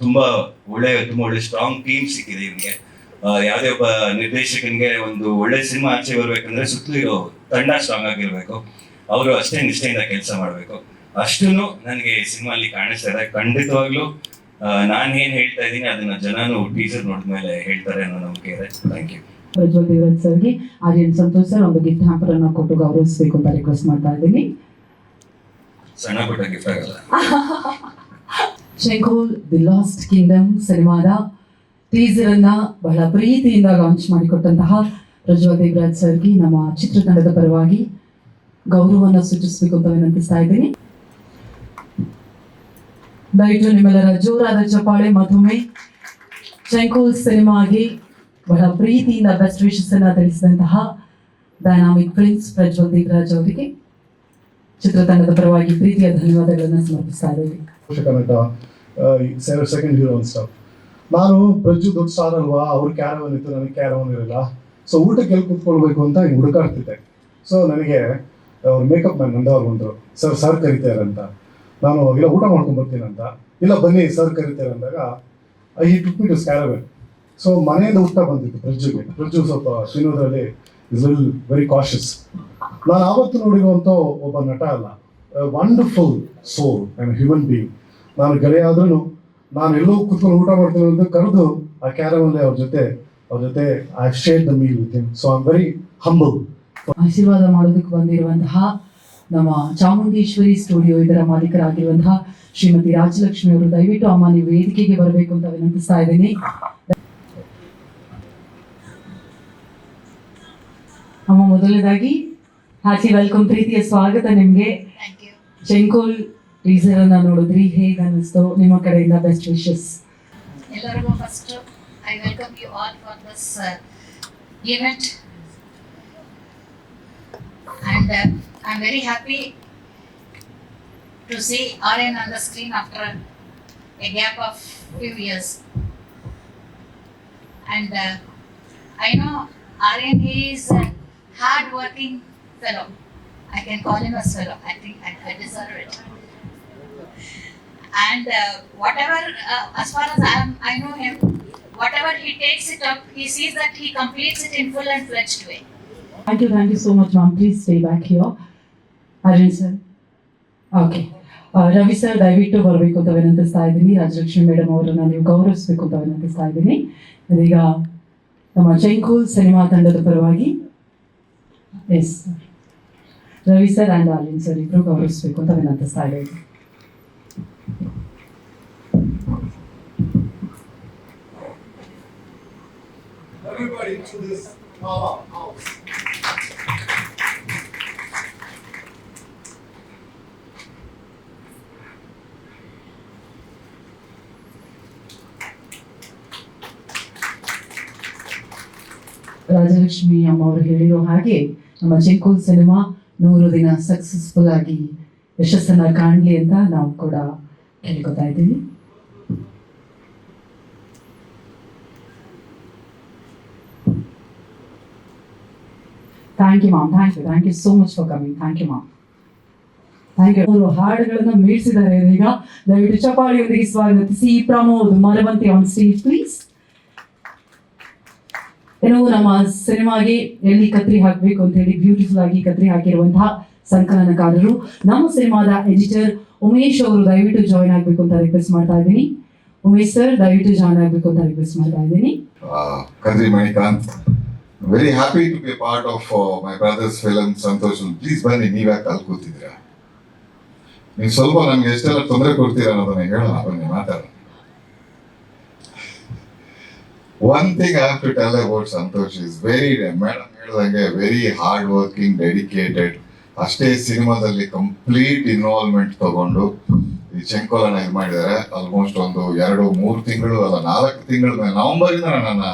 ತುಂಬಾ ಒಳ್ಳೆ strong team ಸಿಕ್ಕಿದೆ ಇವ್ರಿಗೆ. ಯಾವುದೇ ಒಬ್ಬ ನಿರ್ದೇಶಕನಿಗೆ ಒಂದು ಒಳ್ಳೆ ಸಿನಿಮಾ ಆಚೆ ಬರ್ಬೇಕಂದ್ರೆ ಸುತ್ತಲೂ ತಂಡ ಸ್ಟ್ರಾಂಗ್ ಆಗಿರ್ಬೇಕು, ಅವರು ಅಷ್ಟೇ ನಿಷ್ಠೆಯಿಂದ ಕೆಲಸ ಮಾಡಬೇಕು. ಅಷ್ಟೂ ನನಗೆ ಸಿನಿಮಾಲಿ ಕಾಣಿಸ್ತಾ ಇದೆ. ಖಂಡಿತವಾಗ್ಲೂ ನಾನು ಏನ್ ಹೇಳ್ತಾ ಇದ್ದೀನಿ ಅದನ್ನ ಜನನು ಟೀಸರ್ ನೋಡಿದ್ಮೇಲೆ ಹೇಳ್ತಾರೆ ಅನ್ನೋ ನಂಬಿಕೆ ಇದೆ. Thank you. ಪ್ರಜ್ವಲ್ ದೇವರಾಜ್ ಸರ್ಗೆ ಆರ್ಯನ್ ಸಂತೋಷ್ ಸರ್ ಒಂದು ಗಿಫ್ಟ್ ಹ್ಯಾಂಪರ್ ಅನ್ನು ಕೊಟ್ಟು ಗೌರವಿಸಬೇಕು ಅಂತ ರಿಕ್ವೆಸ್ಟ್ ಮಾಡ್ತಾ ಇದ್ದೀನಿ. ಸಣ್ಣ ಪುಟ್ಟ ಗಿಫ್ಟ್ ಆಗಲ್ಲ. ಶಂಕುಲ್ ದಿ ಲಾಸ್ಟ್ ಕಿಂಗ್ಡಮ್ ಸಿನಿಮಾದ ಟೀಸರ್ ಅನ್ನ ಬಹಳ ಪ್ರೀತಿಯಿಂದ ಲಾಂಚ್ ಮಾಡಿಕೊಟ್ಟಂತಹ ಪ್ರಜ್ವಲ್ ದೇವರಾಜ್ ಸರ್ಗೆ ನಮ್ಮ ಚಿತ್ರತಂಡದ ಪರವಾಗಿ ಗೌರವವನ್ನು ಸೂಚಿಸಬೇಕು ಅಂತ ವಿನಂತಿಸ್ತಾ ಇದ್ದೀನಿ. ದಯವಿಟ್ಟು ನಿಮ್ಮೆಲ್ಲರ ಜೋರಾದ ಚಪ್ಪಾಳೆ ಮತ್ತೊಮ್ಮೆ ಶಂಕುಲ್ ಸಿನಿಮಾಗೆ ಬಹಳ ಪ್ರೀತಿಯಿಂದ ಬೆಸ್ಟ್ ವಿಶಸ್ ಅನ್ನ ತಿಳಿಸಿದಂತಹ ಡೈನಾಮಿಕ್ ಪ್ರಿನ್ಸ್ ಪ್ರಜ್ವಲ್ ದೇವರಾಜ್ ಅವರಿಗೆ ಚಿತ್ರತಂಡದ ಪರವಾಗಿ ಪ್ರೀತಿಯ ಧನ್ಯವಾದಗಳನ್ನು ಸಮರ್ಪಿಸ್ತಾ ಇದ್ದೀವಿ. ಸೆಕೆಂಡ್ ಹೀರೋ ಸ್ಟಾಫ್ ನಾನು ಪ್ರಜ್ಜು ದೊಡ್ಡ ಸ್ಟಾರ್ ಅಲ್ವಾ, ಅವ್ರ ಕ್ಯಾರವನ್ ಇತ್ತು, ನನಗೆ ಕ್ಯಾರವನ್ ಇರಲಿಲ್ಲ. ಸೊ ಊಟಕ್ಕೆ ಎಲ್ಲಿ ಕೂತ್ಕೊಳ್ಬೇಕು ಅಂತ ಹಿಂಗೆ ಹುಡುಕಾಡ್ತಿದ್ದೆ. ಸೊ ನನಗೆ ಅವ್ರ ಮೇಕಪ್ ಮ್ಯಾನ್ ನಂದವ್ರು ಬಂದರು, ಸರ್ ಕರಿತಾರೆ ಅಂತ. ನಾನು ಇಲ್ಲ ಊಟ ಮಾಡ್ಕೊಂಡು ಬರ್ತೀನಿ ಅಂತ, ಇಲ್ಲ ಬನ್ನಿ ಸರ್ ಕರಿತಾರೆ ಅಂದಾಗ ಈ took me to caravan. So ಮನೆಯಿಂದ ಊಟ ಬಂದಿತ್ತು ಪ್ರಜ್ಜು ಸ್ವಲ್ಪ ತಿನ್ನೋದ್ರಲ್ಲಿ ಇಸ್ ವೆರಿ ಕಾಶಿಯಸ್. ನಾನು ಆವತ್ತು ನೋಡಿರುವಂಥ ಒಬ್ಬ ನಟ ಅಲ್ಲ, wonderful soul and human being. ನಾನು ಗೆಳೆಯ ಆದ್ರೂ ನಾನು ಎಲ್ಲೋ ಕೂತ್ಕೊಂಡು ಊಟ ಮಾಡ್ತೀನಿ ಅಂತ ಕರೆದು ಆ ಕ್ಯಾರವನ್ಲಿ ಅವ್ರ ಜೊತೆ I share the meal with him. So I am very humble. ಆಶೀರ್ವಾದ ಮಾಡೋದಕ್ಕೆ ಬಂದಿರುವಂತಹ ನಮ್ಮ ಚಾಮುಂಡೇಶ್ವರಿ ಸ್ಟುಡಿಯೋ ಇದರ ಮಾಲೀಕರಾಗಿರುವಂತಹ ಶ್ರೀಮತಿ ರಾಜಲಕ್ಷ್ಮಿ ಅವರು ದಯವಿಟ್ಟು ಅಮ್ಮ ನೀವು ವೇದಿಕೆಗೆ ಬರಬೇಕು ಅಂತ ವಿನಂತಿಸ್ತಾ ಇದ್ದೀನಿ. ಅಮ್ಮ ಮೊದಲನೇದಾಗಿ ಹಾಸಿ ವೆಲ್ಕಮ್, ಪ್ರೀತಿಯ ಸ್ವಾಗತ ನಿಮ್ಗೆ. ಶಂಕುಲ್ ಟೀಸರ್ ಅನ್ನ ನೋಡಿದ್ರಿ, ಹೇಗೆ ಅನ್ನಿಸ್ತು? ನಿಮ್ಮ ಕಡೆಯಿಂದ ಬೆಸ್ಟ್ ವಿಶಸ್. ಎಲ್ಲರಿಗೂ first I welcome you all for this event and I'm very happy to see Aryan on the screen after a gap of few years. And I know Aryan, he is a hard working fellow. I can call him a fellow. I think I deserve it. And whatever as far as I know him, whatever he takes it up, he sees that he completes it in full and fledged way. Thank you so much, ma'am. Please stay back here. Arjun sir. Okay. Ravi sir ದಯವಿಟ್ಟು ಬರಬೇಕು ಅಂತ ವಿನಂತಿಸ್ತಾ ಇದ್ದೀನಿ. Rajalakshmi madam ಅವರನ್ನ ನೀವು ಗೌರವಿಸಬೇಕು ಅಂತ ವಿನಂತಿಸ್ತಾ ಇದ್ದೀನಿ. ಇದೀಗ ನಮ್ಮ ಶಂಕುಲ್ ಸಿನಿಮಾ ತಂಡದ ಪರವಾಗಿ S Ravi sir and Aryan sir ಇಬ್ಬರು ಗೌರವಿಸಬೇಕು ಅಂತ ವಿನಂತಿಸ್ತಾ ಇದ್ದೀನಿ. Everybody to this house. Rajalakshmi ಅಮ್ಮ ಅವರು ಹೇಳಿರೋ ಹಾಗೆ ನಮ್ಮ ಶಂಕುಲ್ ಸಿನಿಮಾ 100 ದಿನ ಸಕ್ಸಸ್ಫುಲ್ ಆಗಿ ಯಶಸ್ಸನ್ನ ಕಾಣಲಿ ಅಂತ ನಾವು ಕೂಡ ಕೇಳ್ಕೊತಾ ಇದ್ದೀವಿ. Thank you ma'am, thank you so much for coming. Thank you ma'am, thank you. ಅವರು ಹಾಡುಗಳನ್ನ ಮೀರಿಸಿದ್ದಾರೆ. ಈಗ ದಯವಿಟ್ಟು ಚಪಾಳಿಯೊಂದಿಗೆ ಸ್ವಾಗತಿಸಿ Pramod Maravanthe on stage please. ಏನು ನಮ್ಮ ಸಿನಿಮಾಗೆ ಎಲ್ಲಿ ಕತ್ರಿ ಹಾಕಬೇಕು ಅಂತ ಹೇಳಿ ಬ್ಯೂಟಿಫುಲ್ ಆಗಿ ಕತ್ರಿ ಹಾಕಿರುವಂತಹ ಸಂಕಲನಕಾರರು ನಮ್ಮ ಸಿನಿಮಾದ ಎಡಿಟರ್ ಉಮೇಶ್ ಅವರು ದಯವಿಟ್ಟು ಜಾಯ್ನ್ ಆಗಬೇಕು ಅಂತ ರಿಕ್ವೆಸ್ಟ್ ಮಾಡ್ತಾ ಇದ್ದೀನಿ. ಉಮೇಶ್ ಸರ್ ದಯವಿಟ್ಟು ಜಾಯ್ನ್ ಆಗಬೇಕು ಅಂತ ರಿಕ್ವೆಸ್ಟ್ ಮಾಡ್ತಾ ಇದ್ದೀನಿ. Kadri Manikanth, very happy to be part of my brothers film Santhosh. Please ಬನ್ನಿ, ನೀವ್ಯಾಕೆ ಅಲ್ಲಿ ಕೂತಿದ್ದೀರಾ? ನೀವು ಸ್ವಲ್ಪ ನಮ್ಗೆ ಎಷ್ಟೆಲ್ಲ ತೊಂದರೆ ಕೊಡ್ತೀರಾ ಅನ್ನೋದನ್ನ ಹೇಳೋಣ, ಬನ್ನಿ ಮಾತಾಡೋಣ. One thing I have to tell about Santosh is madam ಹೇಳಿದಂಗೆ ವೆರಿ ಹಾರ್ಡ್ ವರ್ಕಿಂಗ್, ಡೆಡಿಕೇಟೆಡ್. ಅಷ್ಟೇ ಸಿನಿಮಾದಲ್ಲಿ ಕಂಪ್ಲೀಟ್ ಇನ್ವಾಲ್ವ್ಮೆಂಟ್ ತಗೊಂಡು ಈ ಶಂಕುಲನ್ನ ಇದು ಮಾಡಿದ್ದಾರೆ. ಆಲ್ಮೋಸ್ಟ್ ಒಂದು 2-3 ತಿಂಗಳು ಅಲ್ಲ 4 ತಿಂಗಳ ಮೇಲೆ ನವೆಂಬರಿಂದ ನನ್ನ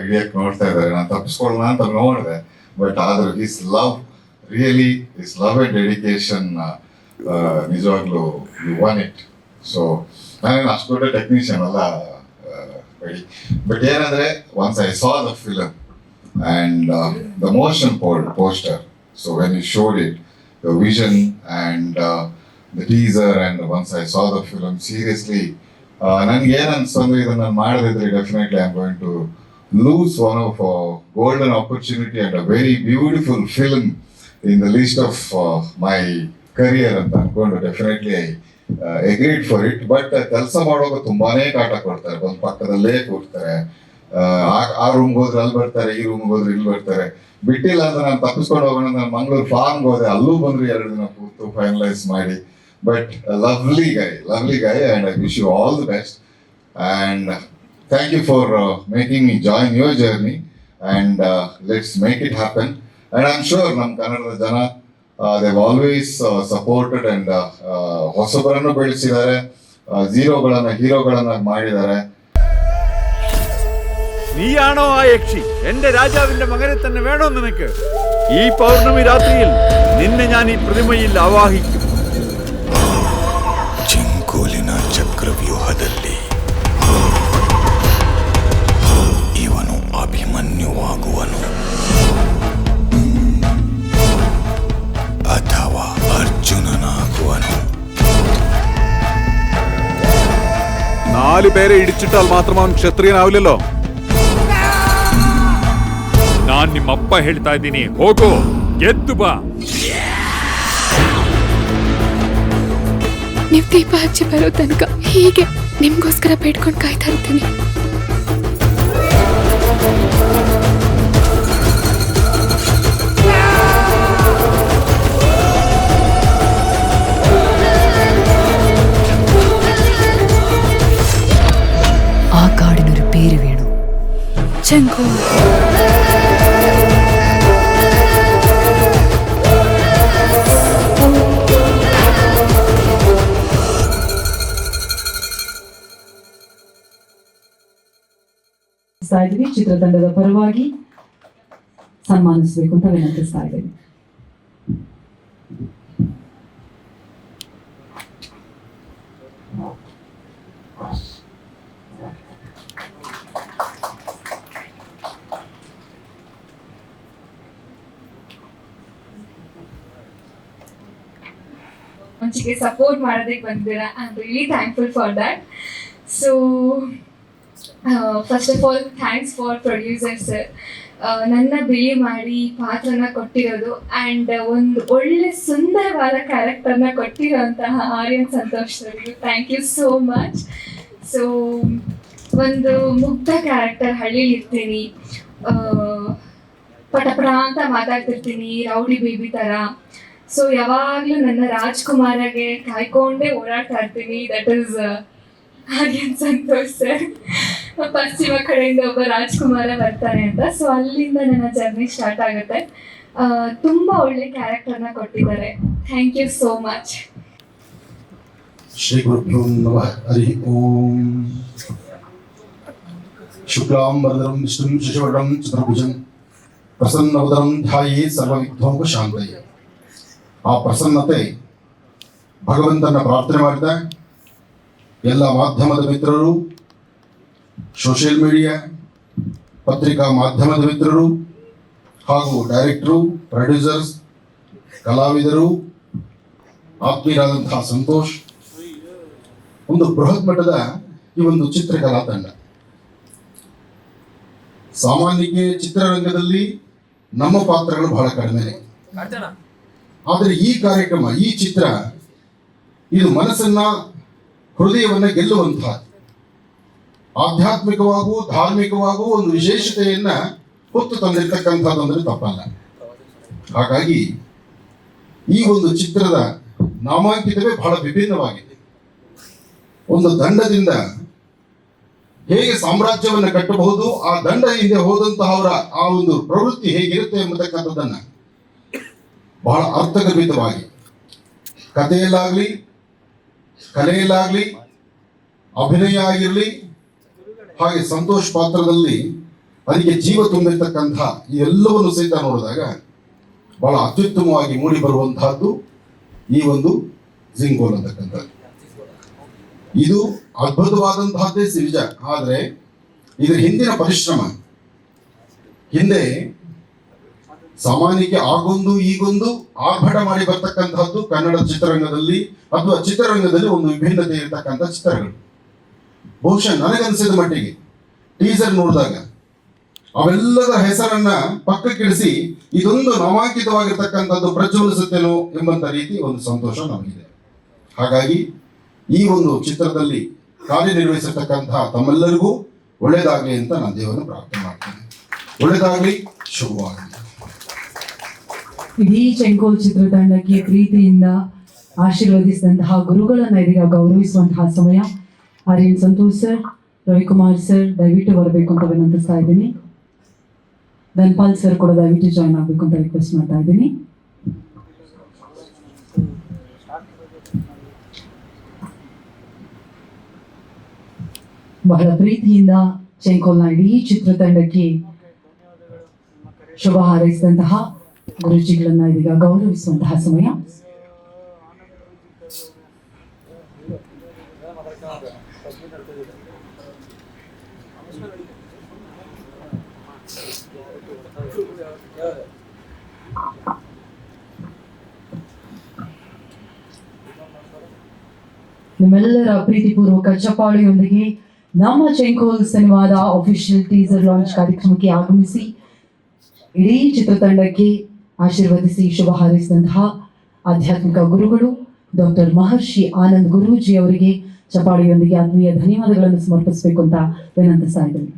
ಹಿಡಿಯಕ್ಕೆ ನೋಡ್ತಾ ಇದ್ದಾರೆ. ನಾನು ತಪ್ಪಿಸ್ಕೊಳ್ಳೋಣ ಅಂತ ನೋಡಿದೆ, ಬಟ್ ಆದ್ರೆ ಹಿಸ್ ಲವ್ ಅಂಡ್ ಡೆಡಿಕೇಶನ್ ನಿಜವಾಗ್ಲೂ ಯು ವಾನ್ ಇಟ್. ಸೊ ನಾನೇನು ಅಷ್ಟು ದೊಡ್ಡ ಟೆಕ್ನಿಷಿಯನ್ ಅಲ್ಲ, ಬಟ್ ಏನಂದ್ರೆ once I saw the film and the motion poster, so when you showed it, the vision and the teaser, and once I saw the film, seriously ನನ್ಗೆ ಏನ್ ಅನ್ಸ್ತು ಅಂದ್ರೆ ಇದನ್ನ ನಾನು ಮಾಡದಿದ್ರೆ definitely I am going to lose one of golden opportunity and a very beautiful film in the least of my career ಅಂತ ಅನ್ಕೊಂಡು definitely I agreed for it. But ಕೆಲಸ ಮಾಡುವಾಗ ತುಂಬಾನೇ ಕಾಟ ಕೊಡ್ತಾರೆ, ಬಂದು ಪಕ್ಕದಲ್ಲೇ ಕೂರ್ತಾರೆ, ಆ ರೂಮ್ಗೆ ಹೋದ್ರೆ ಅಲ್ಲಿ ಬರ್ತಾರೆ, ಈ ರೂಮ್ಗೆ ಹೋದ್ರೆ ಇಲ್ಲಿ ಬರ್ತಾರೆ. ಬಿಟ್ಟಿಲ್ಲ ಅಂತ ನಾನು ತಪ್ಪಿಸ್ಕೊಂಡು ಹೋಗೋಣ ನಾನು ಮಂಗಳೂರು ಫಾರ್ಮ್ಗೆ ಹೋದೆ, ಅಲ್ಲೂ ಬಂದ್ರು 2 ದಿನ ಕೂತು ಫೈನಲೈಸ್ ಮಾಡಿ. But lovely guy and I wish you all the best and thank you for making me join your journey and let's make it happen and I'm sure nam kannada jana they've always supported and ಹೊಸಬರನ್ನು ಬೆಳೆಸಿದ್ದಾರೆ, ಝೀರೋಗಳನ್ನ ಹೀರೋಗಳನ್ನ ಮಾಡಿದ್ದಾರೆ. നീയാണോ ആ യക്ഷി? എന്റെ രാജാവിന്റെ മകനെ തന്നെ വേണോ നിനക്ക്? ഈ പൗർണമി രാത്രിയിൽ നിന്നെ ഞാൻ ഈ പ്രതിമയിൽ ആവാഹിക്കും. ಚಿಂಕೋಲಿನ ಚಕ್ರವ್ಯೂಹದಲ್ಲಿ ಇವನು ಅಭಿಮನ್ಯುವಾಗುವನು ಅಥವಾ അർജുനനാകുവനു. 4 പേരെ ഇടിച്ചിട്ടാൽ മാത്രം അവൻ ക്ഷത്രിയനാവില്ലല്ലോ. ನಾನ್ ನಿಮ್ಮಪ್ಪ ಹೇಳ್ತಾ ಇದ್ದೀನಿ, ಹೋಗು, ಎದ್ದು ಬಾ. ನೀವು ದೀಪ ಹಚ್ಚಿ ಬರೋ ತನಕ ಹೀಗೆ ನಿಮ್ಗೋಸ್ಕರ ಬೇಡ್ಕೊಂಡು ಕಾಯ್ತಾ ಇರ್ತೀನಿ. ആ കാടിനൊരു പേര് വീണു, ചെങ്കോ. ಚಿತ್ರತಂಡದ ಪರವಾಗಿ ಸನ್ಮಾನಿಸಬೇಕು ಅಂತ ವಿನಂತಿಸ್ತಾ ಇದ್ದೀನಿ. ಮುಂಚೆಗೆ ಸಪೋರ್ಟ್ ಮಾಡೋದಕ್ಕೆ ಬಂದಿದ್ದೀರಾ. I am really thankful for that. So first of all thanks for producer sir, ನನ್ನ ಬಿಳಿ ಮಾಡಿ ಪಾತ್ರನ ಕೊಟ್ಟಿರೋದು ಆ್ಯಂಡ್ ಒಂದು ಒಳ್ಳೆ ಸುಂದರವಾದ ಕ್ಯಾರೆಕ್ಟರ್ನ ಕೊಟ್ಟಿರೋಂತಹ ಆರ್ಯನ್ ಸಂತೋಷ್ ಅವರಿಗೂ thank you so much. So ಒಂದು ಮುಗ್ಧ ಕ್ಯಾರೆಕ್ಟರ್, ಹಳ್ಳಿಲಿ ಇರ್ತೀನಿ, ಪಟಪಟ ಅಂತ ಮಾತಾಡ್ತಿರ್ತೀನಿ, ರೌಡಿ ಬೇಬಿ ಥರ. ಸೊ ಯಾವಾಗಲೂ ನನ್ನ ರಾಜ್ಕುಮಾರಗೆ ಕಾಯ್ಕೊಂಡೇ ಓಡಾಡ್ತಾ ಇರ್ತೀನಿ. That is Aryan Santhosh sir. ಪಶ್ಚಿಮ ಕಡೆಯಿಂದ ಒಬ್ಬ ರಾಜ್ಕುಮಾರ ಬರ್ತಾನೆ ಅಂತ. ಸೊ ಅಲ್ಲಿಂದ ನನ್ನ ಜರ್ನಿ ಸ್ಟಾರ್ಟ್ ಆಗುತ್ತೆ. ತುಂಬ ಒಳ್ಳೆ ಕ್ಯಾರೆಕ್ಟರ್ನ ಕೊಟ್ಟಿದ್ದಾರೆ. Thank you so much. ಶ್ರೀ ಗುರುಭ್ಯೋ ನಮಃ. ಹರಿ ಓಂ. ಶುಕ್ಲಾಂ ವರದಂ ವಿಷ್ಣುಂ ಶಶಿವರ್ಣಂ ಚತುರ್ಭುಜಂ ಪ್ರಸನ್ನವದನಂ ಧ್ಯಾಯೇ ಸರ್ವವಿಘ್ನೋಪಶಾಂತಯೇ. ಆ ಪ್ರಸನ್ನತೆ ಭಗವಂತನ ಪ್ರಾರ್ಥನೆ ಮಾಡಿದ ಎಲ್ಲ ಮಾಧ್ಯಮದ ಮಿತ್ರರು, ಸೋಷಿಯಲ್ ಮೀಡಿಯಾ, ಪತ್ರಿಕಾ ಮಾಧ್ಯಮದ ಮಿತ್ರರು ಹಾಗೂ ಡೈರೆಕ್ಟರು, ಪ್ರೊಡ್ಯೂಸರ್ಸ್, ಕಲಾವಿದರು, ಆತ್ಮೀಯರಾದಂತಹ ಸಂತೋಷ್, ಒಂದು ಬೃಹತ್ ಮಟ್ಟದ ಈ ಒಂದು ಚಿತ್ರಕಲಾ ತಂಡ. ಸಾಮಾನ್ಯಕ್ಕೆ ಚಿತ್ರರಂಗದಲ್ಲಿ ನಮ್ಮ ಪಾತ್ರಗಳು ಬಹಳ ಕಡಿಮೆ, ಆದರೆ ಈ ಕಾರ್ಯಕ್ರಮ, ಈ ಚಿತ್ರ ಇದು ಮನಸ್ಸನ್ನ, ಹೃದಯವನ್ನ ಗೆಲ್ಲುವಂತಹ, ಆಧ್ಯಾತ್ಮಿಕವಾಗೂ ಧಾರ್ಮಿಕವಾಗೂ ಒಂದು ವಿಶೇಷತೆಯನ್ನ ಹೊತ್ತು ತಂದಿರತಕ್ಕಂಥದ್ದಂದ್ರೆ ತಪ್ಪಲ್ಲ. ಹಾಗಾಗಿ ಈ ಒಂದು ಚಿತ್ರದ ನಾಮಾಂಕಿತವೇ ಬಹಳ ವಿಭಿನ್ನವಾಗಿದೆ. ಒಂದು ದಂಡದಿಂದ ಹೇಗೆ ಸಾಮ್ರಾಜ್ಯವನ್ನು ಕಟ್ಟಬಹುದು, ಆ ದಂಡ ಹಿಂದೆ ಹೋದಂತಹವರ ಆ ಒಂದು ಪ್ರವೃತ್ತಿ ಹೇಗಿರುತ್ತೆ ಎಂಬತಕ್ಕಂಥದ್ದನ್ನ ಬಹಳ ಅರ್ಥಗರ್ಭಿತವಾಗಿ ಕಥೆಯಲ್ಲಾಗ್ಲಿ, ಕಲೆಯಲ್ಲಾಗ್ಲಿ, ಅಭಿನಯ ಆಗಿರಲಿ, ಹಾಗೆ ಸಂತೋಷ್ ಪಾತ್ರದಲ್ಲಿ ಅದಕ್ಕೆ ಜೀವ ತುಂಬಿರ್ತಕ್ಕಂಥ ಈ ಎಲ್ಲವನ್ನು ಸಹಿತ ನೋಡಿದಾಗ ಬಹಳ ಅತ್ಯುತ್ತಮವಾಗಿ ಮೂಡಿ ಬರುವಂತಹದ್ದು ಈ ಒಂದು ಜಿಂಗೋಲ್ ಅಂತಕ್ಕಂಥದ್ದು. ಇದು ಅದ್ಭುತವಾದಂತಹದ್ದೇ ನಿಜ, ಆದರೆ ಇದರ ಹಿಂದಿನ ಪರಿಶ್ರಮ, ಹಿಂದೆ ಸಾಮಾನ್ಯಕ್ಕೆ ಆಗೊಂದು ಈಗೊಂದು ಆರ್ಭಟ ಮಾಡಿ ಬರ್ತಕ್ಕಂಥದ್ದು ಕನ್ನಡ ಚಿತ್ರರಂಗದಲ್ಲಿ ಅಥವಾ ಚಿತ್ರರಂಗದಲ್ಲಿ ಒಂದು ವಿಭಿನ್ನತೆ ಇರತಕ್ಕಂಥ ಚಿತ್ರಗಳು. ಬಹುಶಃ ನನಗನ್ಸಿದ ಮಟ್ಟಿಗೆ ಟೀಸರ್ ನೋಡಿದಾಗ ಅವೆಲ್ಲದ ಹೆಸರನ್ನ ಪಕ್ಕಕ್ಕಿಳಿಸಿ ಇದೊಂದು ನಾಮಾಂಕಿತವಾಗಿರ್ತಕ್ಕಂಥದ್ದು ಪ್ರಜ್ವಲಿಸುತ್ತೇನೋ ಎಂಬಂತ ರೀತಿ ಒಂದು ಸಂತೋಷ ನಮಗಿದೆ. ಹಾಗಾಗಿ ಈ ಒಂದು ಚಿತ್ರದಲ್ಲಿ ಕಾರ್ಯನಿರ್ವಹಿಸಿರ್ತಕ್ಕಂತಹ ತಮ್ಮೆಲ್ಲರಿಗೂ ಒಳ್ಳೆಯದಾಗಲಿ ಅಂತ ನಾನು ದೇವರನ್ನು ಪ್ರಾರ್ಥನೆ ಮಾಡ್ತೇನೆ. ಒಳ್ಳೆಯದಾಗಲಿ, ಶುಭವಾಗಲಿ. ಇಡೀ ಚೆಂಕೋಲ್ ಚಿತ್ರತಂಡಕ್ಕೆ ಪ್ರೀತಿಯಿಂದ ಆಶೀರ್ವದಿಸಿದಂತಹ ಗುರುಗಳನ್ನ ಇದೀಗ ಗೌರವಿಸುವಂತಹ ಸಮಯ. ಆರ್ಯನ್ ಸಂತೋಷ್ ಸರ್, ರವಿಕುಮಾರ್ ಸರ್ ದಯವಿಟ್ಟು ಬರಬೇಕು ಅಂತ ವಿನಂತಿಸ್ತಾ ಇದ್ದೀನಿ. ಧನ್ಪಾಲ್ ಸರ್ ಕೂಡ ದಯವಿಟ್ಟು ಜಾಯ್ನ್ ಆಗಬೇಕು ಅಂತ ರಿಕ್ವೆಸ್ಟ್ ಮಾಡ್ತಾ ಇದ್ದೀನಿ. ಬಹಳ ಪ್ರೀತಿಯಿಂದ ಚೆಂಕೋಲ್ನ ಇಡೀ ಚಿತ್ರತಂಡಕ್ಕೆ ಶುಭ ಹಾರೈಸಿದಂತಹ ಗುರುಜಿಗಳನ್ನ ಇದೀಗ ಗೌರವಿಸುವಂತಹ ಸಮಯ. ನಿಮ್ಮೆಲ್ಲರ ಪ್ರೀತಿಪೂರ್ವಕ ಚಪ್ಪಾಳೆಯೊಂದಿಗೆ ನಮ್ಮ ಚೆಂಕೋಲ್ ಸಿನಿಮಾದ ಅಫಿಷಿಯಲ್ ಟೀಸರ್ ಲಾಂಚ್ ಕಾರ್ಯಕ್ರಮಕ್ಕೆ ಆಗಮಿಸಿ ಇಡೀ ಚಿತ್ರತಂಡಕ್ಕೆ ಆಶೀರ್ವದಿಸಿ ಶುಭ ಹಾರೈಸಿದಂತಹ ಆಧ್ಯಾತ್ಮಿಕ ಗುರುಗಳು ಡಾಕ್ಟರ್ ಮಹರ್ಷಿ ಆನಂದ್ ಗುರೂಜಿ ಅವರಿಗೆ ಚಪ್ಪಾಳೆಯೊಂದಿಗೆ ಆತ್ಮೀಯ ಧನ್ಯವಾದಗಳನ್ನು ಸಮರ್ಪಿಸಬೇಕು ಅಂತ ವಿನಂತಿಸ್ತಾ ಇದ್ದೀನಿ.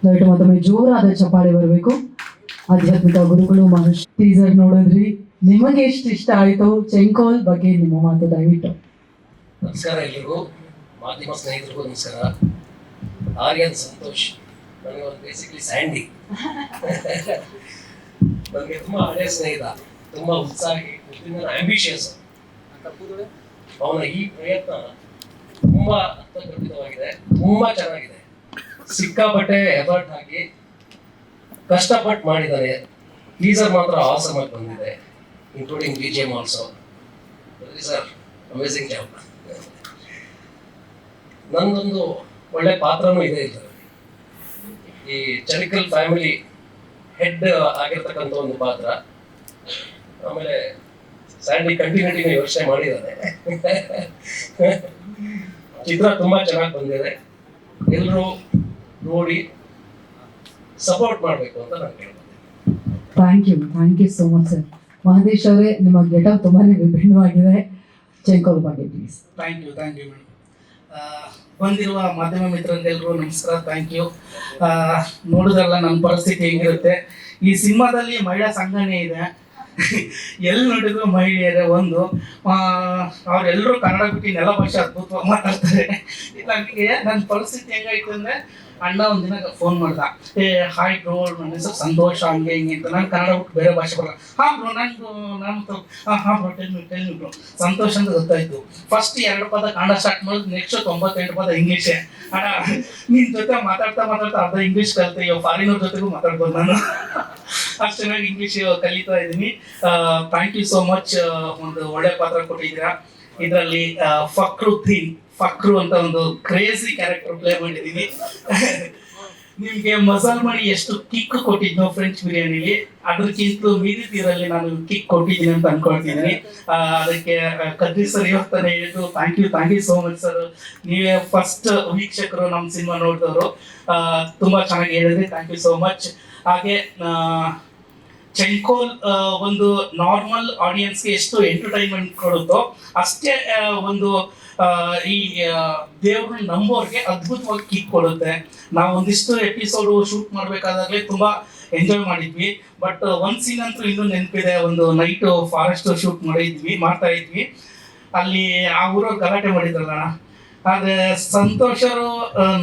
ದಯವಿಟ್ಟು ಮತ್ತೊಮ್ಮೆ ಜೋರಾದ ಚಪ್ಪಾಳೆ ಬರಬೇಕು. ಆಧ್ಯಾತ್ಮಿಕ ಗುರುಗಳು ಮಹರ್ಷಿ ಟೀಸರ್ ನೋಡಿದ್ರಿ, ನಿಮಗೆ ಎಷ್ಟು ಇಷ್ಟ ಆಯಿತು? ಚೆಂಕೋಲ್ ಬಗ್ಗೆ ನಿಮ್ಮ ಮಾತು ದಯವಿಟ್ಟು. ನಮಸ್ಕಾರ ಎಲ್ರಿಗೂ, ಮಾಧ್ಯಮ ಸ್ನೇಹಿತರಿಗೂ ನಮಸ್ಕಾರ. ಆರ್ಯನ್ ಸಂತೋಷ್ ನನಗೆ ಒಂದು ಬೇಸಿಕ್ಲಿ ಸ್ಯಾಂಡಿ ನನಗೆ ತುಂಬ ಹಳೆಯ ಸ್ನೇಹಿತ, ತುಂಬ ಉತ್ಸಾಹಿ, ಆಂಬಿಷಿಯಸ್. ಅವನ ಈ ಪ್ರಯತ್ನ ತುಂಬ ಅರ್ಥಗರ್ಭಿತವಾಗಿದೆ, ತುಂಬ ಚೆನ್ನಾಗಿದೆ. ಸಿಕ್ಕಾಪಟ್ಟೆ ಎಫರ್ಟ್ ಹಾಕಿ ಕಷ್ಟಪಟ್ಟು ಮಾಡಿದ್ದಾರೆ. ಟೀಸರ್ ಮಾತ್ರ ಆಸಮ್ ಆಗಿ ಬಂದಿದೆ, including BGM also. Sir amazing job. ನಂದೊಂದು ಒಳ್ಳೆ ಪಾತ್ರನೂ ಇದೆ ಇದರಲ್ಲಿ. ಈ ಚರಿಕಲ್ ಫ್ಯಾಮಿಲಿ ಹೆಡ್ ಆಗಿರ್ತಕ್ಕಂಥ ಒಂದು ಪಾತ್ರ. ಆಮೇಲೆ ಸ್ಯಾಂಡಿ ಕಂಟಿನ್ಯೂಟಿನ ಯೋಚನೆ ಮಾಡಿದ್ದಾರೆ. ಚಿತ್ರ ತುಂಬಾ ಚೆನ್ನಾಗಿ ಬಂದಿದೆ. ಎಲ್ಲರೂ ನೋಡಿ ಸಪೋರ್ಟ್ ಮಾಡಬೇಕು ಅಂತ ನಾನು ಕೇಳ್ತೀನಿ. Thank you so much sir. Mahadesh ಅವರೇ, ನಿಮ್ಮ ಗೆಟಪ್ ತುಂಬಾನೇ ವಿಭಿನ್ನವಾಗಿದೆ. ಚೆಂಕೋಲ್ ಬಗ್ಗೆ ಪ್ಲೀಸ್. Thank you madam. ಬಂದಿರುವ ಮಾಧ್ಯಮ ಮಿತ್ರರಿಗೆಲ್ಲರೂ ನಮಸ್ಕಾರ, ಥ್ಯಾಂಕ್ ಯು. ನೋಡಿದ್ರಲ್ಲ ನನ್ನ ಪರಿಸ್ಥಿತಿ ಹೇಗಿರುತ್ತೆ. ಈ ಸಿನಿಮಾದಲ್ಲಿ ಮಹಿಳಾ ಸಂಘಟನೆ ಇದೆ, ಎಲ್ಲಿ ನೋಡಿದ್ರು ಮಹಿಳೆಯರೇ. ಒಂದು ಅವರೆಲ್ಲರೂ ಕನ್ನಡ ಬಿಟ್ಟು ನೆಲ ಭಾಷೆ ಅದ್ಭುತವಾಗಿ ಮಾತಾಡ್ತಾರೆ. ನನಗೆ ನನ್ನ ಪರಿಸ್ಥಿತಿ ಹೆಂಗಾಯ್ತು ಅಂದರೆ, ಅಣ್ಣ ಒಂದಿನ ಫೋನ್ ಮಾಡ್ದ, ಹಾಯ್ ಬ್ರೋ, ನನ್ನ ಹೆಸರು ಸಂತೋಷ, ಹಂಗೆ ಹಿಂಗೆ ಅಂತ. ನಾನು ಕನ್ನಡ ಬಿಟ್ಟು ಬೇರೆ ಭಾಷೆ ಬರಲ್ಲ. ಹಾಂ ಬ್ರೋ, ಹಾಂ ಬ್ರೋ, ಟೆಲ್ ಮಿ ಬ್ರೋ. ಸಂತೋಷ ಅಂತ ಗೊತ್ತಾಯ್ತು. ಫಸ್ಟ್ 2 ಪದ ಕನ್ನಡ ಸ್ಟಾರ್ಟ್ ಮಾಡಿದ್ರು, ನೆಕ್ಸ್ಟ್ 98 ಪದ ಇಂಗ್ಲೀಷೇ. ಅಣ್ಣ ನಿನ್ನ ಜೊತೆ ಮಾತಾಡ್ತಾ ಅರ್ಧ ಇಂಗ್ಲೀಷ್ ಕಲಿತೆ. ಇವಾಗ ಫಾರಿನವ್ರ ಜೊತೆಗೂ ಮಾತಾಡ್ಬೋದು ನಾನು. ಅಷ್ಟು ಚೆನ್ನಾಗಿ ಇಂಗ್ಲೀಷ್ ಕಲಿತಾ ಇದ್ದೀನಿ. Thank you so much. ಒಂದು ಒಳ್ಳೆ ಪಾತ್ರ ಕೊಟ್ಟಿದ್ದೀರಾ. ಇದರಲ್ಲಿ ಫಕ್ರು ಅಂತ ಒಂದು ಕ್ರೇಜಿ ಕ್ಯಾರೆಕ್ಟರ್ ಪ್ಲೇ ಮಾಡಿದ್ದೀನಿ. ನಿಮಗೆ ಮಸಾಲ್ ಮಾಡಿ ಎಷ್ಟು ಕಿಕ್ ಕೊಟ್ಟಿದ್ನೋ ಫ್ರೆಂಚ್ ಬಿರಿಯಾನಿಲಿ, ಅದಕ್ಕಿಂತ ಮೀರಿ ತೀರಲ್ಲಿ ನಾನು ಕಿಕ್ ಕೊಟ್ಟಿದ್ದೀನಿ ಅಂತ ಅನ್ಕೊಳ್ತಿದ್ದೀನಿ. ಅದಕ್ಕೆ ಕದ್ರಿ ಸರ್ ಇವತ್ತಾನೆ ಹೇಳಿದ್ದು thank you so much sir. ನೀವೇ ಫಸ್ಟ್ ವೀಕ್ಷಕರು ನಮ್ಮ ಸಿನಿಮಾ ನೋಡಿದವರು. ತುಂಬ ಚೆನ್ನಾಗಿ ಹೇಳಿದ್ರಿ, ಥ್ಯಾಂಕ್ ಯು ಸೋ ಮಚ್. ಹಾಗೆ ಚೆಂಕೋಲ್ ಒಂದು ನಾರ್ಮಲ್ ಆಡಿಯನ್ಸ್ಗೆ ಎಷ್ಟು ಎಂಟರ್ಟೈನ್ಮೆಂಟ್ ಕೊಡುತ್ತೋ ಅಷ್ಟೇ ಒಂದು ಈ ದೇವ್ರನ್ನ ನಂಬೋರ್ಗೆ ಅದ್ಭುತವಾಗಿ ಕಿಕ್ ಕೊಡುತ್ತೆ. ನಾವು ಒಂದಿಷ್ಟು ಎಪಿಸೋಡ್ ಶೂಟ್ ಮಾಡಬೇಕಾದಾಗಲೇ ತುಂಬ ಎಂಜಾಯ್ ಮಾಡಿದ್ವಿ. ಬಟ್ ಒಂದು ಸೀನ್ ಅಂತೂ ಇನ್ನೂ ನೆನಪಿದೆ. ಒಂದು ನೈಟ್ ಫಾರೆಸ್ಟ್ ಶೂಟ್ ಮಾಡ್ತಾ ಇದ್ವಿ. ಅಲ್ಲಿ ಆ ಊರವ್ರು ಗಲಾಟೆ ಮಾಡಿದ್ರಲ್ಲ. ಆದರೆ ಸಂತೋಷರು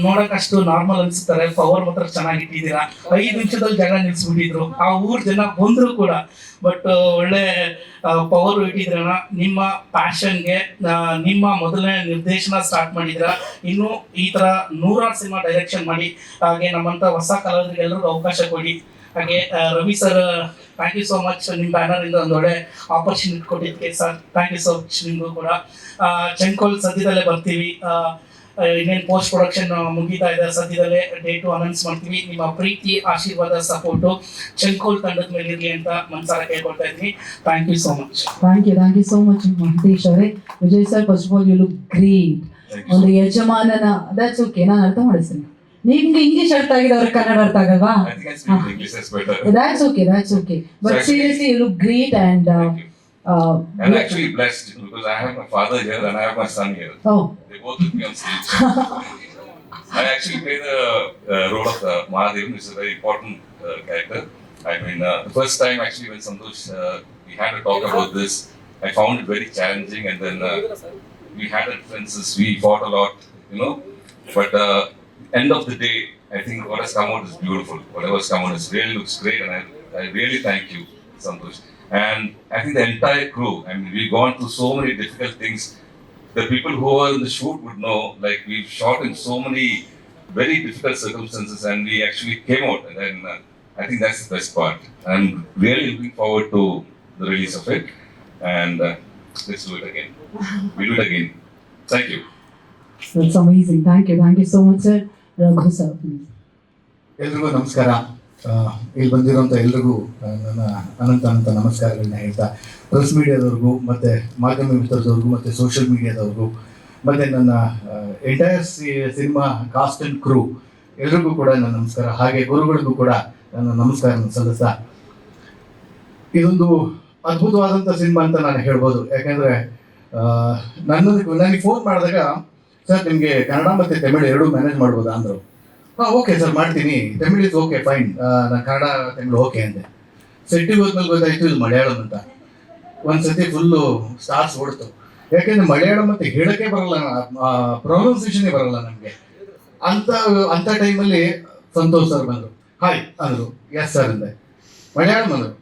ನೋಡೋಕ್ಕಷ್ಟು ನಾರ್ಮಲ್ ಅನಿಸ್ತಾರೆ. ಪವರ್ ಮಾತ್ರ ಚೆನ್ನಾಗಿ ಇಟ್ಟಿದ್ದೀರಾ. 5 ನಿಮಿಷದಲ್ಲಿ ಜಾಗ ನಿಲ್ಲಿಸ್ಬಿಟ್ಟಿದ್ರು. ಆ ಊರ್ ಜನ ಬಂದ್ರು ಕೂಡ. ಬಟ್ ಒಳ್ಳೆ ಪವರ್ ಇಟ್ಟಿದ್ರಣ್ಣ. ನಿಮ್ಮ ಪ್ಯಾಷನ್ಗೆ ನಿಮ್ಮ ಮೊದಲನೇ ನಿರ್ದೇಶನ ಸ್ಟಾರ್ಟ್ ಮಾಡಿದ್ರ. ಇನ್ನು ಈ ಥರ 100 ಸಿನಿಮಾ ಡೈರೆಕ್ಷನ್ ಮಾಡಿ, ಹಾಗೆ ನಮ್ಮಂಥ ಹೊಸ ಕಲಾವಿದರಿಗೆಲ್ಲರಿಗೂ ಅವಕಾಶ ಕೊಡಿ. ಹಾಗೆ Ravi sir thank you so much, ನಿಮ್ಮ ಬ್ಯಾನರಿಂದ ಒಂದು ಒಳ್ಳೆ ಆಪರ್ಚುನಿಟಿ ಕೊಟ್ಟಿದ್ದಕ್ಕೆ sir thank you so much ನಿಮಗೂ ಕೂಡ. ಚೆಂಕೋಲ್ ಸದ್ಯದಲ್ಲೇ ಬರ್ತೀವಿ, ಇನ್ನೇನು ಪೋಸ್ಟ್ ಪ್ರೊಡಕ್ಷನ್ ಮುಗೀತಾ ಇದೆ, ಸದ್ಯದಲ್ಲೇ ಡೇಟು ಅನೌನ್ಸ್ ಮಾಡ್ತೀವಿ. ನಿಮ್ಮ ಪ್ರೀತಿ, ಆಶೀರ್ವಾದ, ಸಪೋರ್ಟು ಚೆಂಕೋಲ್ ತಂಡದ ಮೇಲೆ ಇರಲಿ ಅಂತ ಮನಸಾರ ಕೇಳ್ಕೊಳ್ತಾ ಇದ್ವಿ. Thank you so much. Thank you so much Mahantesh ಅವರೇ. Vijay sir, first of all you look great. ಒಂದು ಯಜಮಾನನ ದಟ್ಸ್ ಓಕೆ, ನಾನು ಅರ್ಥ ಮಾಡಿಸ್ತೀನಿ. ನಿಮ್ಗೆ ಇಂಗ್ಲಿಷ್ ಅರ್ಥ ಆಗಿದೆ, ಅವ್ರಿಗೆ ಕನ್ನಡ ಅರ್ಥ ಆಗಲ್ವಾ? That's okay. But seriously, you look great and I'm actually blessed because I have my father here and I have my son here. Oh. They both with me on stage. I actually play the role of Mahadev, which is a very important character. I mean, the first time actually when Santosh, we had to talk about this, I found it very challenging, and then we had differences, we fought a lot, you know. But end of the day, I think what has come out is beautiful. Whatever has come out is really looks great, and I really thank you, Santosh. And I think the entire crew, I mean, we've gone through so many difficult things. The people who were in the shoot would know, like, we've shot in so many very difficult circumstances, and we actually came out. And then I think that's the best part. I'm really looking forward to the release of it. And let's do it again. We'll do it again. Thank you. That's amazing. Thank you so much, sir. Raghu sir, please. ಎಲ್ರಿಗೂ ನಮಸ್ಕಾರ. ಇಲ್ಲಿ ಬಂದಿರೋಂಥ ಎಲ್ರಿಗೂ ನನ್ನ ಅನಂತ ನಮಸ್ಕಾರಗಳನ್ನ ಹೇಳ್ತಾ, press ಮೀಡಿಯಾದವ್ರಿಗೂ ಮತ್ತು ಮಾಧ್ಯಮ ಮಿತ್ರದವ್ರಿಗೂ ಮತ್ತು social ಮೀಡಿಯಾದವ್ರಿಗೂ ಮತ್ತು ನನ್ನ ಎಂಟೈರ್ ಸಿನಿಮಾ ಕಾಸ್ಟ್ ಆ್ಯಂಡ್ ಕ್ರೂ ಎಲ್ರಿಗೂ ಕೂಡ ನನ್ನ ನಮಸ್ಕಾರ. ಹಾಗೆ ಗುರುಗಳಿಗೂ ಕೂಡ ನನ್ನ ನಮಸ್ಕಾರ ಸಲ್ಲಿಸ್ತಾ, ಇದೊಂದು ಅದ್ಭುತವಾದಂಥ ಸಿನಿಮಾ ಅಂತ ನಾನು ಹೇಳ್ಬೋದು. ಯಾಕೆಂದರೆ ನನಗೆ ಫೋನ್ ಮಾಡಿದಾಗ, ಸರ್ ನಿಮಗೆ ಕನ್ನಡ ಮತ್ತು ತಮಿಳು ಎರಡೂ ಮ್ಯಾನೇಜ್ ಮಾಡ್ಬೋದಾ ಅಂದರು. ಓಕೆ ಸರ್ ಮಾಡ್ತೀನಿ, ತಮಿಳ್ ಇಸ್ ಓಕೆ ಫೈನ್, ನಾನು ಕನ್ನಡ ತಮಿಳು ಓಕೆ ಅಂದೆ. ಸೆಟ್ಟಿಗೆ ಹೋದ್ಮೇಲೆ ಗೊತ್ತಾಯಿತು ಇದು ಮಲಯಾಳಂ ಅಂತ. ಒಂದು ಸತಿ ಫುಲ್ಲು ಸ್ಟಾರ್ಸ್ ಓಡ್ತು. ಯಾಕೆಂದರೆ ಮಲಯಾಳಂ ಅಂತ ಹೇಳೋಕ್ಕೆ ಬರಲ್ಲ, ಪ್ರೊನೌನ್ಸಿಯೇಷನ್ನೇ ಬರಲ್ಲ ನಮಗೆ. ಅಂಥ ಟೈಮಲ್ಲಿ ಸಂತೋಷ್ ಸರ್ ಬಂದರು. ಹಾಯ್ ಅಂದರು. ಎಸ್ ಸರ್ ಅಂದೆ. ಮಲಯಾಳಂ ಅಂದರು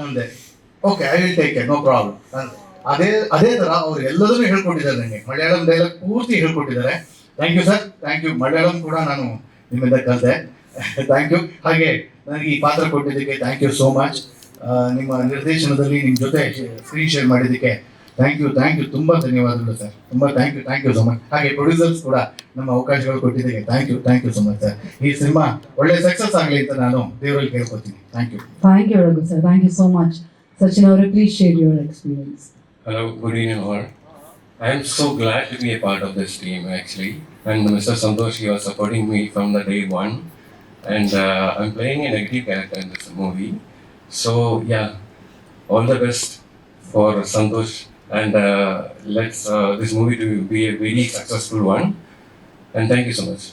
ಅಂದೆ. Okay, I will take care, no problem ಅಂದೆ. ಅದೇ ಥರ ಅವ್ರು ಎಲ್ಲದನ್ನೂ ಹೇಳ್ಕೊಟ್ಟಿದ್ದಾರೆ ನನಗೆ. ಮಲಯಾಳಂ ಡೈಲಾಗ್ ಪೂರ್ತಿ ಹೇಳ್ಕೊಟ್ಟಿದ್ದಾರೆ. Thank you sir, thank you. Malayalam ಕೂಡ ನಾನು ನಿಮ್ಮಿಂದ ಕಲಿತೆ. Thank you. ಹಾಗೆ ನನಗೆ ಈ ಪಾತ್ರ ಕೊಟ್ಟಿದ್ದಕ್ಕೆ ಥ್ಯಾಂಕ್ ಯು ಸೋ ಮಚ್. ನಿಮ್ಮ ನಿರ್ದೇಶನದಲ್ಲಿ ನಿಮ್ಮ ಜೊತೆ ಸ್ಕ್ರೀನ್ ಶೇರ್ ಮಾಡಿದ್ದಕ್ಕೆ ಥ್ಯಾಂಕ್ ಯು, ತುಂಬ ಧನ್ಯವಾದಗಳು ಸರ್. ತುಂಬ ಥ್ಯಾಂಕ್ ಯು ಸೋ ಮಚ್. ಹಾಗೆ ಪ್ರೊಡ್ಯೂಸರ್ಸ್ ಕೂಡ ನಮ್ಮ ಅವಕಾಶಗಳು ಕೊಟ್ಟಿದ್ದಕ್ಕೆ thank you so much sir. ಈ ಸಿನಿಮಾ ಒಳ್ಳೆ ಸಕ್ಸಸ್ ಆಗಲಿ ಅಂತ ನಾನು ದೇವರಲ್ಲಿ ಕೇಳ್ಕೊತೀನಿ. Thank you. Thank you, Raghu sir. Thank you so much. Sachin Aure, please share your experience. Hello, good evening all. I am so glad to be a part of this team actually. And Mr. Santosh, he was supporting me from the day one. And I'm playing a negative character in this movie. So yeah, all the best for Santosh. And let's this movie to be a very successful one. And thank you so much.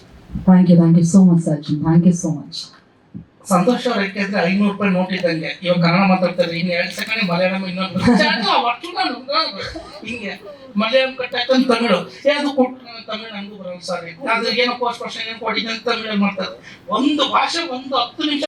Thank you so much, Sachin. Thank you so much. Santosh ಅವ್ರು ಯಾಕೆಂದ್ರೆ 500 ರೂಪಾಯಿ note ಇದ್ದಂಗೆ. ಇವಾಗ ಕನ್ನಡ ಮಾತಾಡ್ತಾರೆ, ಇನ್ನು 2 second Malayalam, ಇನ್ನೊಂದು ಹಿಂಗೆ ಮಲಯಾಳಂ ಕಟ್ಟಾಯ್ತು ತಮಿಳು. ಅದು ತಮಿಳು ನನಗೂ ಬರೋದು ಸಾರಿ, ಅದು ಏನೋ ಪೋಸ್ಟ್ ಪರ್ಸನ್ ಏನು ಕೊಟ್ಟಿದ್ದೆ ಅಂತ ತಮಿಳಲ್ಲಿ ಮಾಡ್ತಾರೆ. ಒಂದು ಭಾಷೆ 10 ನಿಮಿಷ